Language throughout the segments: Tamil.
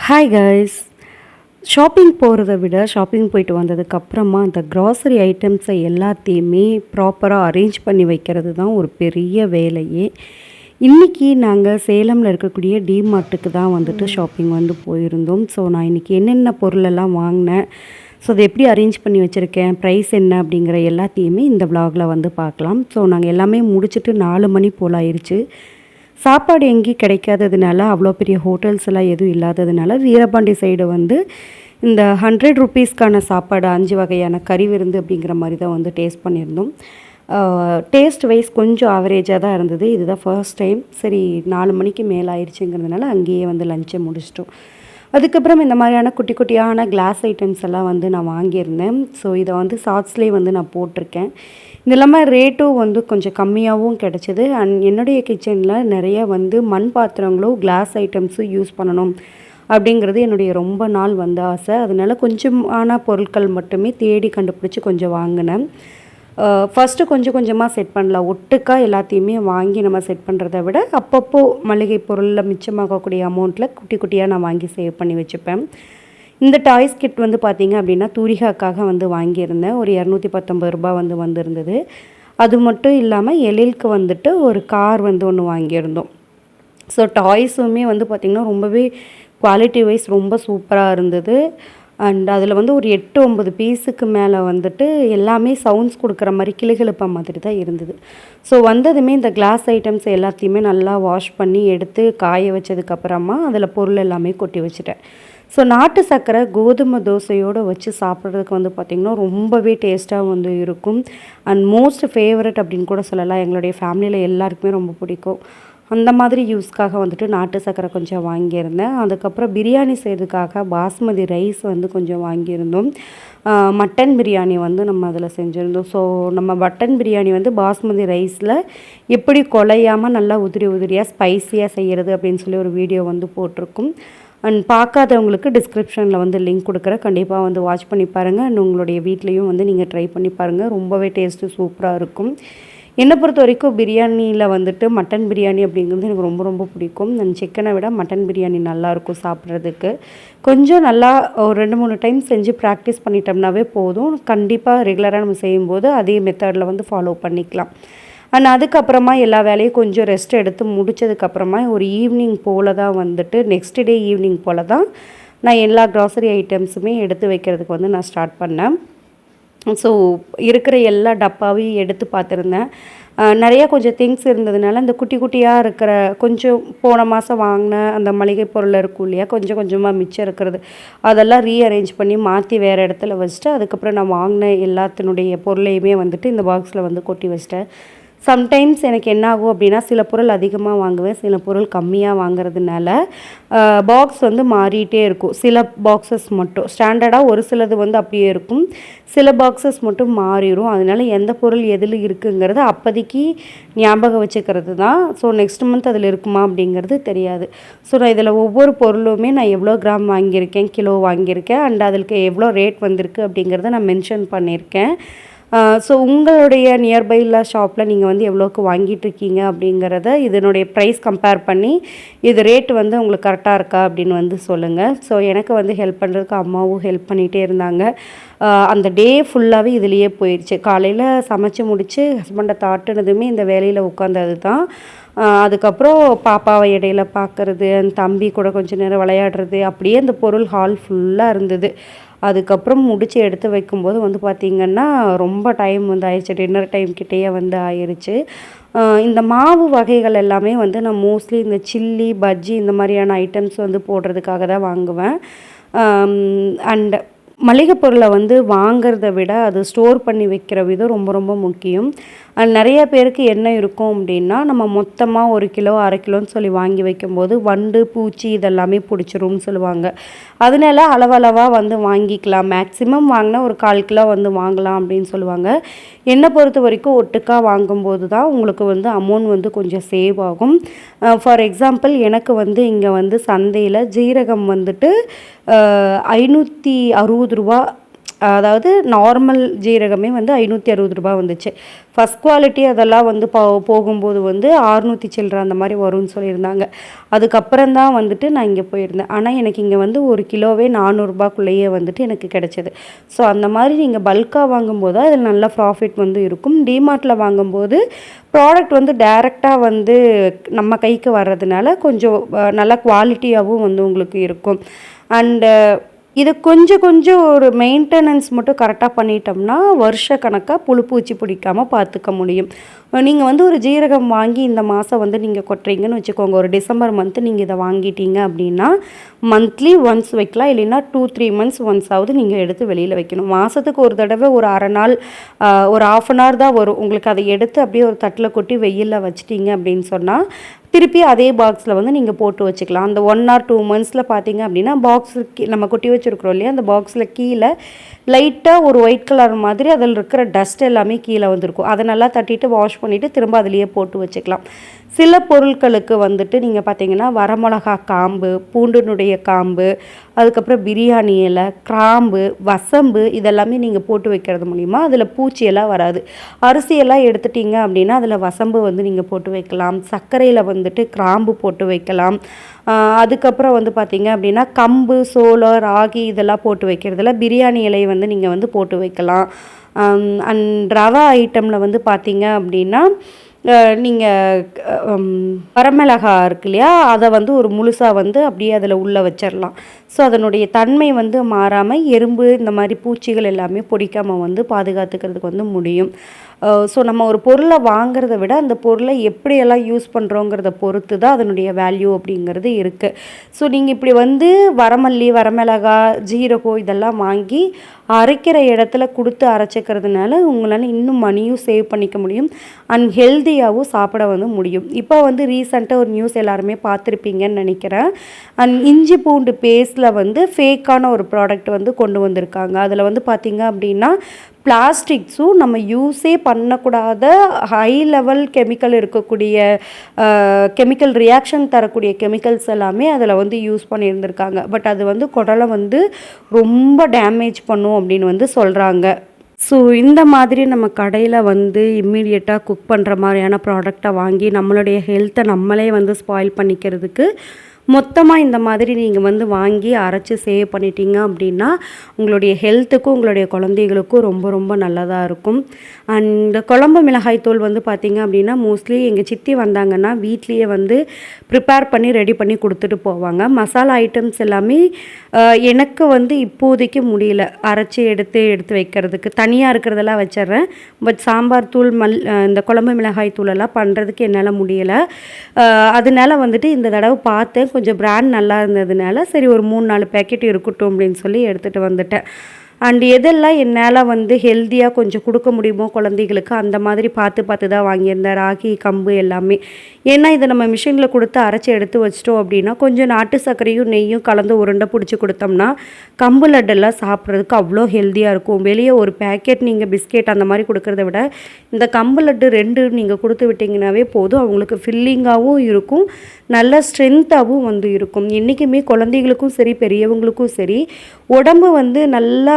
Hi guys. ஷாப்பிங் போகிறத விட ஷாப்பிங் போயிட்டு வந்ததுக்கப்புறமா அந்த க்ராசரி ஐட்டம்ஸை எல்லாத்தையுமே ப்ராப்பராக அரேஞ்ச் பண்ணி வைக்கிறது தான் ஒரு பெரிய வேலையே. இன்றைக்கி நாங்கள் சேலமில் இருக்கக்கூடிய டிமார்ட்டுக்கு தான் வந்துட்டு ஷாப்பிங் வந்து போயிருந்தோம். ஸோ நான் இன்றைக்கி என்னென்ன பொருளெல்லாம் வாங்கினேன், ஸோ அதை எப்படி அரேஞ்ச் பண்ணி வச்சுருக்கேன், ப்ரைஸ் என்ன அப்படிங்கிற எல்லாத்தையுமே இந்த விலாகில் வந்து பார்க்கலாம். ஸோ நாங்கள் எல்லாமே முடிச்சுட்டு 4 மணி போல் ஆயிடுச்சு. சாப்பாடு எங்கேயும் கிடைக்காததுனால, அவ்வளோ பெரிய ஹோட்டல்ஸ் எல்லாம் எதுவும் இல்லாததுனால, வீரபாண்டி சைடு வந்து இந்த 100 ருப்பீஸ்க்கான சாப்பாடு 5 வகையான கறி விருந்து அப்படிங்கிற மாதிரி தான் வந்து டேஸ்ட் பண்ணியிருந்தோம். டேஸ்ட் வைஸ் கொஞ்சம் ஆவரேஜாக தான் இருந்தது. இதுதான் ஃபர்ஸ்ட் டைம். சரி 4 மணிக்கு மேலே ஆயிடுச்சுங்கிறதுனால அங்கேயே வந்து லஞ்சை முடிச்சிட்டோம். அதுக்கப்புறம் இந்த மாதிரியான குட்டி குட்டியான கிளாஸ் ஐட்டம்ஸ் எல்லாம் வந்து நான் வாங்கியிருந்தேன். ஸோ இதை வந்து ஷார்ட்ஸ்லேயே வந்து நான் போட்டிருக்கேன். இது இல்லாமல் ரேட்டும் வந்து கொஞ்சம் கம்மியாகவும் கிடச்சிது. அண்ட் என்னுடைய கிச்சனில் நிறைய வந்து மண் பாத்திரங்களும் கிளாஸ் ஐட்டம்ஸும் யூஸ் பண்ணணும் அப்படிங்கிறது என்னுடைய ரொம்ப நாள் வந்து ஆசை. அதனால கொஞ்சமான பொருட்கள் மட்டுமே தேடி கண்டுபிடிச்சி கொஞ்சம் வாங்கினேன். ஃபஸ்ட்டு கொஞ்சம் கொஞ்சமாக செட் பண்ணலாம். ஒட்டுக்கா எல்லாத்தையுமே வாங்கி நம்ம செட் பண்ணுறத விட அப்பப்போ மளிகை பொருளில் மிச்சமாகக்கூடிய அமௌண்ட்டில் குட்டி குட்டியாக நான் வாங்கி சேவ் பண்ணி வச்சுப்பேன். இந்த டாய்ஸ் கிட் வந்து பார்த்திங்க அப்படின்னா தூரிகாக்காக வந்து வாங்கியிருந்தேன். ஒரு 219 ரூபா வந்து வந்திருந்தது. அது மட்டும் இல்லாமல் எழிலுக்கு வந்துட்டு ஒரு கார் வந்து ஒன்று வாங்கியிருந்தோம். ஸோ டாய்ஸுமே வந்து பார்த்திங்கன்னா ரொம்பவே குவாலிட்டி வைஸ் ரொம்ப சூப்பராக இருந்தது. அண்ட் அதில் வந்து ஒரு 8-9 பீஸுக்கு மேலே வந்துட்டு எல்லாமே சவுண்ட்ஸ் கொடுக்குற மாதிரி கிளுகிழுப்ப மாதிரி தான் இருந்தது. ஸோ வந்ததுமே இந்த கிளாஸ் ஐட்டம்ஸ் எல்லாத்தையுமே நல்லா வாஷ் பண்ணி எடுத்து காய வச்சதுக்கப்புறமா அதில் பொருள் எல்லாமே கொட்டி வச்சுட்டேன். ஸோ நாட்டு சர்க்கரை கோதுமை தோசையோடு வச்சு சாப்பிட்றதுக்கு வந்து பார்த்திங்கன்னா ரொம்பவே டேஸ்ட்டாக வந்து இருக்கும். அண்ட் மோஸ்ட் ஃபேவரட் அப்படின்னு கூட சொல்லலாம். எங்களுடைய ஃபேமிலியில் எல்லாருக்குமே ரொம்ப பிடிக்கும். அந்த மாதிரி யூஸ்க்காக வந்துட்டு நாட்டு சர்க்கரை கொஞ்சம் வாங்கியிருந்தேன். அதுக்கப்புறம் பிரியாணி செய்கிறதுக்காக பாஸ்மதி ரைஸ் வந்து கொஞ்சம் வாங்கியிருந்தோம். மட்டன் பிரியாணி வந்து நம்ம அதில் செஞ்சுருந்தோம். ஸோ நம்ம மட்டன் பிரியாணி வந்து பாஸ்மதி ரைஸில் எப்படி குலையாமல் நல்லா உதிரி உதிரியாக ஸ்பைஸியாக செய்கிறது அப்படின்னு சொல்லி ஒரு வீடியோ வந்து போட்டிருக்கும். அண்ட் பார்க்காதவங்களுக்கு டிஸ்கிரிப்ஷனில் வந்து லிங்க் கொடுக்குறேன். கண்டிப்பாக வந்து வாட்ச் பண்ணி பாருங்கள். அண்ட் உங்களுடைய வீட்லேயும் வந்து நீங்கள் ட்ரை பண்ணி பாருங்கள். ரொம்பவே டேஸ்ட்டு சூப்பராக இருக்கும். என்னை பொறுத்த வரைக்கும் பிரியாணியில் வந்துட்டு மட்டன் பிரியாணி அப்படிங்கிறது எனக்கு ரொம்ப ரொம்ப பிடிக்கும். நான் சிக்கனை விட மட்டன் பிரியாணி நல்லாயிருக்கும் சாப்பிட்றதுக்கு. கொஞ்சம் நல்லா ஒரு 2-3 டைம் செஞ்சு ப்ராக்டிஸ் பண்ணிட்டோம்னாவே போதும். கண்டிப்பாக ரெகுலராக நம்ம செய்யும்போது அதே மெத்தடில் வந்து ஃபாலோ பண்ணிக்கலாம். அண்ட் அதுக்கப்புறமா எல்லா வேலையும் கொஞ்சம் ரெஸ்ட் எடுத்து முடித்ததுக்கப்புறமா ஒரு ஈவினிங் போல் தான் வந்துட்டு நெக்ஸ்ட் டே ஈவினிங் போல் தான் நான் எல்லா க்ராசரி ஐட்டம்ஸுமே எடுத்து வைக்கிறதுக்கு வந்து நான் ஸ்டார்ட் பண்ணேன். ஸோ இருக்கிற எல்லா டப்பாவையும் எடுத்து பார்த்துருந்தேன். நிறையா கொஞ்சம் திங்ஸ் இருந்ததுனால அந்த குட்டி குட்டியாக இருக்கிற கொஞ்சம் போன மாதம் வாங்கின அந்த மளிகை பொருள் இருக்கும் இல்லையா, கொஞ்சம் கொஞ்சமாக மிச்சம் இருக்கிறது அதெல்லாம் ரீஅரேஞ்ச் பண்ணி மாற்றி வேறு இடத்துல வச்சுட்டு அதுக்கப்புறம் நான் வாங்கின எல்லாத்தினுடைய பொருளையுமே வந்துட்டு இந்த பாக்ஸில் வந்து கொட்டி வச்சிட்டேன். சம்டைம்ஸ் எனக்கு என்ன ஆகும் அப்படின்னா சில பொருள் அதிகமாக வாங்குவேன், சில பொருள் கம்மியாக வாங்குறதுனால பாக்ஸ் வந்து மாறிட்டே இருக்கும். சில பாக்ஸஸ் மட்டும் ஸ்டாண்டர்டாக ஒரு சிலது வந்து அப்படியே இருக்கும், சில பாக்ஸஸ் மட்டும் மாறிடும். அதனால எந்த பொருள் எதில் இருக்குங்கிறது அப்போதைக்கு ஞாபகம் வச்சுக்கிறது தான். ஸோ நெக்ஸ்ட் மந்த் அதில் இருக்குமா அப்படிங்கிறது தெரியாது. ஸோ நான் இதில் ஒவ்வொரு பொருளுமே நான் எவ்வளோ கிராம் வாங்கியிருக்கேன், கிலோ வாங்கியிருக்கேன், அண்ட் அதுக்கு எவ்வளோ ரேட் வந்திருக்கு அப்படிங்கிறத நான் மென்ஷன் பண்ணியிருக்கேன். ஸோ உங்களுடைய நியர்பையில் ஷாப்பில் நீங்கள் வந்து எவ்வளோக்கு வாங்கிட்டுருக்கீங்க அப்படிங்கிறத இதனுடைய ப்ரைஸ் கம்பேர் பண்ணி இது ரேட் வந்து உங்களுக்கு கரெக்டாக இருக்கா அப்படின்னு வந்து சொல்லுங்கள். ஸோ எனக்கு வந்து ஹெல்ப் பண்ணுறதுக்கு அம்மாவும் ஹெல்ப் பண்ணிகிட்டே இருந்தாங்க. அந்த டே ஃபுல்லாகவே இதுலேயே போயிடுச்சு. காலையில் சமைச்சு முடித்து ஹஸ்பண்டை தாட்டுனதுமே இந்த வேலையில் உட்காந்தது தான். அதுக்கப்புறம் பாப்பாவை இடையில பார்க்குறது, அந்த தம்பி கூட கொஞ்சம் நேரம் விளையாடுறது, அப்படியே அந்த பொருள் ஹால் ஃபுல்லாக இருந்தது. அதுக்கப்புறம் முடித்து எடுத்து வைக்கும்போது வந்து பார்த்திங்கன்னா ரொம்ப டைம் வந்து ஆயிடுச்சு. டின்னர் டைம் கிட்டேயே வந்து ஆயிடுச்சு. இந்த மாவு வகைகள் எல்லாமே வந்து நான் மோஸ்ட்லி இந்த சில்லி பஜ்ஜி இந்த மாதிரியான ஐட்டம்ஸ் வந்து போடுறதுக்காக தான் வாங்குவேன். அண்ட் மளிகை பொருளை வந்து வாங்கிறத விட அது ஸ்டோர் பண்ணி வைக்கிற விதம் ரொம்ப ரொம்ப முக்கியம். நிறைய பேருக்கு என்ன இருக்கும் அப்படின்னா நம்ம மொத்தமாக 1 கிலோ 1/2 கிலோன்னு சொல்லி வாங்கி வைக்கும்போது வண்டு பூச்சி இதெல்லாமே பிடிச்சிரும்னு சொல்லுவாங்க. அதனால அளவளவாக வந்து வாங்கிக்கலாம். மேக்ஸிமம் வாங்கினா ஒரு 1/4 கிலோ வந்து வாங்கலாம் அப்படின்னு சொல்லுவாங்க. என்னை பொறுத்த வரைக்கும் ஒட்டுக்காக வாங்கும்போது தான் உங்களுக்கு வந்து அமௌண்ட் வந்து கொஞ்சம் சேவ் ஆகும். ஃபார் எக்ஸாம்பிள் எனக்கு வந்து இங்கே வந்து சந்தையில் ஜீரகம் வந்துட்டு 560 ரூபா அதாவது நார்மல் ஜீரகமே வந்து ரூ. 560 வந்துச்சு. ஃபஸ்ட் குவாலிட்டி அதெல்லாம் வந்து போகும்போது வந்து 600 சில்லற அந்த மாதிரி வரும்னு சொல்லியிருந்தாங்க. அதுக்கப்புறம் தான் வந்துட்டு நான் இங்கே போயிருந்தேன். ஆனால் எனக்கு இங்கே வந்து 1 கிலோவே ரூ. 400க்குள்ளேயே வந்துட்டு எனக்கு கிடச்சிது. ஸோ அந்த மாதிரி நீங்கள் பல்காக வாங்கும்போது தான் அதில் நல்ல ப்ராஃபிட் வந்து இருக்கும். டிமார்ட்டில் வாங்கும்போது ப்ராடக்ட் வந்து டைரெக்டாக வந்து நம்ம கைக்கு வர்றதுனால கொஞ்சம் நல்ல குவாலிட்டியாகவும் வந்து உங்களுக்கு இருக்கும். அண்டு இது கொஞ்சம் கொஞ்சம் ஒரு மெயின்டெனன்ஸ் மட்டும் கரெக்டாக பண்ணிட்டோம்னா வருஷ கணக்காக புழுப்பூச்சி பிடிக்காமல் பார்த்துக்க முடியும். நீங்கள் வந்து ஒரு ஜீரகம் வாங்கி இந்த மாதம் வந்து நீங்கள் கொட்டுறீங்கன்னு வச்சுக்கோங்க. ஒரு டிசம்பர் மந்த்து நீங்கள் இதை வாங்கிட்டீங்க அப்படின்னா மந்த்லி ஒன்ஸ் வைக்கலாம், இல்லைன்னா 2-3 மந்த்ஸ் ஒன்ஸ் ஆகுது நீங்கள் எடுத்து வெளியில் வைக்கணும். மாதத்துக்கு ஒரு தடவை ஒரு அரை நாள் ஒரு ½ தான் வரும். உங்களுக்கு அதை எடுத்து அப்படியே ஒரு தட்டில் கொட்டி வெயிலில் வச்சிட்டிங்க அப்படின்னு சொன்னால் திருப்பி அதே பாக்ஸில் வந்து நீங்கள் போட்டு வச்சுக்கலாம். அந்த 1 or 2 மந்த்ஸில் பார்த்தீங்க அப்படின்னா பாக்ஸு நம்ம கொட்டி வச்சுருக்குறோம் இல்லையா, அந்த பாக்ஸில் கீழே லைட்டாக ஒரு ஒயிட் கலர் மாதிரி அதில் இருக்கிற டஸ்ட் எல்லாமே கீழே வந்துருக்கும். அதை நல்லா தட்டிட்டு வாஷ் பண்ணிவிட்டு திரும்ப அதிலேயே போட்டு வச்சுக்கலாம். சில பொருட்களுக்கு வந்துட்டு நீங்கள் பார்த்தீங்கன்னா வரமிளகா காம்பு, பூண்டினுடைய காம்பு, அதுக்கப்புறம் பிரியாணி இலை, கிராம்பு, வசம்பு இதெல்லாமே நீங்கள் போட்டு வைக்கிறது மூலிமா அதில் பூச்சியெல்லாம் வராது. அரிசியெல்லாம் எடுத்துட்டிங்க அப்படின்னா அதில் வசம்பு வந்து நீங்கள் போட்டு வைக்கலாம். சர்க்கரையில் வந்துட்டு கிராம்பு போட்டு வைக்கலாம். அதுக்கப்புறம் வந்து பார்த்திங்க அப்படின்னா கம்பு, சோளம், ராகி இதெல்லாம் போட்டு வைக்கிறதுல பிரியாணி இலை வந்து நீங்கள் வந்து போட்டு வைக்கலாம். அண்ட் ரவா ஐட்டமில் வந்து பார்த்திங்க அப்படின்னா நீங்கள் வரமிளகா இருக்கு இல்லையா, அதை வந்து ஒரு முழுசாக வந்து அப்படியே அதில் உள்ளே வச்சிடலாம். ஸோ அதனுடைய தன்மை வந்து மாறாமல் எறும்பு இந்த மாதிரி பூச்சிகள் எல்லாமே பிடிக்காமல் வந்து பாதுகாத்துக்கிறதுக்கு வந்து முடியும். ஸோ நம்ம ஒரு பொருளை வாங்கிறத விட அந்த பொருளை எப்படியெல்லாம் யூஸ் பண்ணுறோங்கிறத பொறுத்து தான் அதனுடைய வேல்யூ அப்படிங்கிறது இருக்குது. ஸோ நீங்கள் இப்படி வந்து வரமல்லி, வரமிளகா, ஜீரகம் இதெல்லாம் வாங்கி அரைக்கிற இடத்துல கொடுத்து அரைச்சிக்கிறதுனால உங்களால் இன்னும் மணியும் சேவ் பண்ணிக்க முடியும் அண்ட் ஹெல்த்தியாகவும் சாப்பிட வந்து முடியும். இப்போ வந்து ரீசெண்டாக ஒரு நியூஸ் எல்லாருமே பார்த்துருப்பீங்கன்னு நினைக்கிறேன். அண்ட் இஞ்சி பூண்டு பேஸ்ட்டில் வந்து ஃபேக்கான ஒரு ப்ராடக்ட் வந்து கொண்டு வந்திருக்காங்க. அதில் வந்து பார்த்திங்க அப்படின்னா பிளாஸ்டிக்ஸும் நம்ம யூஸே பண்ணக்கூடாத ஹை லெவல் கெமிக்கல் இருக்கக்கூடிய கெமிக்கல் ரியாக்ஷன் தரக்கூடிய கெமிக்கல்ஸ் எல்லாமே அதில் வந்து யூஸ் பண்ணியிருந்திருக்காங்க. பட் அது வந்து குடலை வந்து ரொம்ப டேமேஜ் பண்ணும் அப்படின்னு வந்து சொல்கிறாங்க. ஸோ இந்த மாதிரி நம்ம கடையில் வந்து இம்மீடியட்டாக குக் பண்ணுற மாதிரியான ப்ராடக்டை வாங்கி நம்மளுடைய ஹெல்த்தை நம்மளே வந்து ஸ்பாயில் பண்ணிக்கிறதுக்கு மொத்தமாக இந்த மாதிரி நீங்கள் வந்து வாங்கி அரைச்சி சேவ் பண்ணிட்டீங்க அப்படின்னா உங்களுடைய ஹெல்த்துக்கும் உங்களுடைய குழந்தைகளுக்கும் ரொம்ப ரொம்ப நல்லதாக இருக்கும். அண்ட் குழம்பு மிளகாய் தூள் வந்து பார்த்திங்க அப்படின்னா மோஸ்ட்லி எங்கள் சித்தி வந்தாங்கன்னா வீட்லேயே வந்து ப்ரிப்பேர் பண்ணி ரெடி பண்ணி கொடுத்துட்டு போவாங்க. மசாலா ஐட்டம்ஸ் எல்லாமே எனக்கு வந்து இப்போதைக்கு முடியல அரைச்சி எடுத்து வைக்கிறதுக்கு. தனியாக இருக்கிறதெல்லாம் வச்சிட்றேன். பட் சாம்பார் தூள் இந்த குழம்பு மிளகாய் தூளெல்லாம் பண்ணுறதுக்கு என்னால் முடியலை. அதனால வந்துட்டு இந்த தடவை பார்த்தேன், கொஞ்சம் பிராண்ட் நல்லா இருந்ததுனால சரி ஒரு 3-4 பேக்கெட் இருக்கட்டும் அப்படின்னு சொல்லி எடுத்துகிட்டு வந்துட்டேன். அண்ட் எதெல்லாம் என்னால் வந்து ஹெல்த்தியாக கொஞ்சம் கொடுக்க முடியுமோ குழந்தைகளுக்கு அந்த மாதிரி பார்த்து தான் வாங்கியிருந்தேன். ராகி, கம்பு எல்லாமே. ஏன்னா இதை நம்ம மிஷினில் கொடுத்து அரைச்சி எடுத்து வச்சிட்டோம் அப்படின்னா கொஞ்சம் நாட்டு சர்க்கரையும் நெய்யும் கலந்து உருண்டை பிடிச்சி கொடுத்தோம்னா கம்பு லட்டெல்லாம் சாப்பிட்றதுக்கு அவ்வளோ ஹெல்த்தியாக இருக்கும். வெளியே ஒரு பேக்கெட் நீங்கள் பிஸ்கெட் அந்த மாதிரி கொடுக்குறத விட இந்த கம்பு லட்டு 2 நீங்கள் கொடுத்து விட்டிங்கனாவே போதும். அவங்களுக்கு ஃபில்லிங்காகவும் இருக்கும், நல்ல ஸ்ட்ரென்த்தாகவும் வந்து இருக்கும். என்றைக்குமே குழந்தைகளுக்கும் சரி பெரியவங்களுக்கும் சரி உடம்பு வந்து நல்லா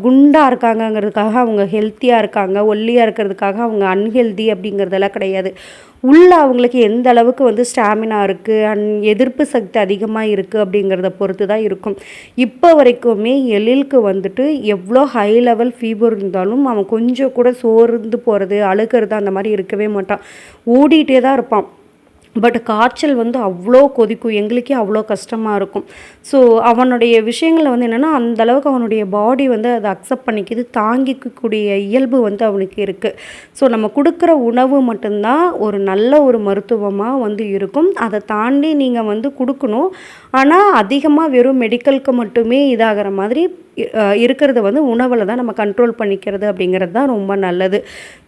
குண்டாக இருக்காங்கங்கிறதுக்காக அவங்க ஹெல்த்தியாக இருக்காங்க, ஒல்லியாக இருக்கிறதுக்காக அவங்க அன்ஹெல்தி அப்படிங்கிறதெல்லாம் கிடையாது. உள்ள அவங்களுக்கு எந்த அளவுக்கு வந்து ஸ்டாமினா இருக்குது அண்ட் எதிர்ப்பு சக்தி அதிகமாக இருக்குது அப்படிங்கிறத பொறுத்து தான் இருக்கும். இப்போ வரைக்குமே எழிலுக்கு வந்துட்டு எவ்வளோ ஹை லெவல் ஃபீவர் இருந்தாலும் அவன் கொஞ்சம் கூட சோர்ந்து போகிறது, அழுகிறது அந்த மாதிரி இருக்கவே மாட்டான். ஓடிட்டே தான் இருப்பான். பட் காய்ச்சல் வந்து அவ்வளோ கொதிக்கும், எங்களுக்கே அவ்வளோ கஷ்டமாக இருக்கும். ஸோ அவனுடைய விஷயங்களில் வந்து என்னென்னா அந்தளவுக்கு அவனுடைய பாடி வந்து அதை அக்செப்ட் பண்ணிக்கிது, தாங்கிக்கக்கூடிய இயல்பு வந்து அவனுக்கு இருக்குது. ஸோ நம்ம கொடுக்குற உணவு மட்டும்தான் ஒரு நல்ல ஒரு மருத்துவமாக வந்து இருக்கும். அதை தாண்டி நீங்கள் வந்து கொடுக்கணும். ஆனால் அதிகமாக வெறும் மெடிக்கலுக்கு மட்டுமே இதாகிற மாதிரி இருக்கிறத வந்து உணவில் தான் நம்ம கண்ட்ரோல் பண்ணிக்கிறது அப்படிங்கிறது தான் ரொம்ப நல்லது.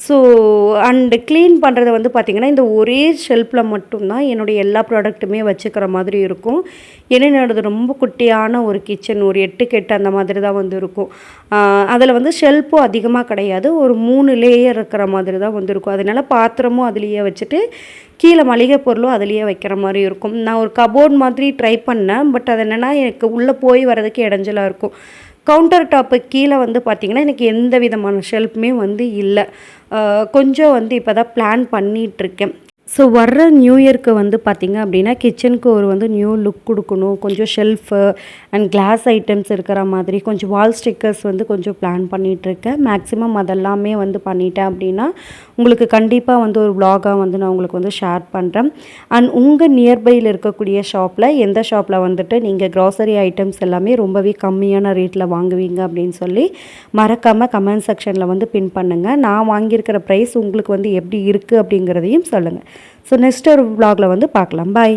ஸோ அண்டு க்ளீன் பண்ணுறது வந்து பார்த்திங்கன்னா இந்த ஒரே ஷெல்ஃபில் மட்டும்தான் என்னுடைய எல்லா ப்ராடக்ட்டுமே வச்சுக்கிற மாதிரி இருக்கும். என்னோடது ரொம்ப குட்டியான ஒரு கிச்சன், ஒரு 8க்கு 8 அந்த மாதிரி தான் வந்து இருக்கும். அதில் வந்து ஷெல்ஃபும் அதிகமாக கிடையாது, ஒரு 3 லேயர் இருக்கிற மாதிரி தான் வந்து இருக்கும். அதனால பாத்திரமும் அதுலேயே வச்சுட்டு கீழே மளிகை பொருளும் அதுலேயே வைக்கிற மாதிரி இருக்கும். நான் ஒரு கபோர்ட் மாதிரி ட்ரை பண்ணேன். பட் அது என்னென்னா எனக்கு உள்ளே போய் வர்றதுக்கு இடைஞ்சலாக இருக்கும். கவுண்டர் டாப்பு கீழே வந்து பார்த்திங்கன்னா எனக்கு எந்த விதமான ஷெல்ஃப்புமே வந்து இல்லை. கொஞ்சம் வந்து இப்போ தான் பிளான் பண்ணிகிட்ருக்கேன். ஸோ வர்ற நியூ இயர்க்கு வந்து பார்த்திங்க அப்படின்னா கிச்சனுக்கு ஒரு வந்து நியூ லுக் கொடுக்கணும். கொஞ்சம் ஷெல்ஃபு அண்ட் கிளாஸ் ஐட்டம்ஸ் இருக்கிற மாதிரி கொஞ்சம் வால் ஸ்டிக்கர்ஸ் வந்து கொஞ்சம் பிளான் பண்ணிகிட்ருக்கேன். மேக்ஸிமம் அதெல்லாமே வந்து பண்ணிட்டேன் அப்படின்னா உங்களுக்கு கண்டிப்பாக வந்து ஒரு vlog-ஆ வந்து நான் உங்களுக்கு வந்து ஷேர் பண்ணுறேன். அண்ட் உங்கள் நியர்பையில் இருக்கக்கூடிய ஷாப்பில் எந்த ஷாப்பில் வந்துட்டு நீங்கள் க்ராசரி ஐட்டம்ஸ் எல்லாமே ரொம்பவே கம்மியான ரேட்டில் வாங்குவீங்க அப்படின்னு சொல்லி மறக்காமல் கமெண்ட் செக்ஷனில் வந்து பின் பண்ணுங்கள். நான் வாங்கியிருக்கிற ப்ரைஸ் உங்களுக்கு வந்து எப்படி இருக்குது அப்படிங்கிறதையும் சொல்லுங்கள். ஸோ நெக்ஸ்ட் ஒரு vlog-ல வந்து பார்க்கலாம். பாய்.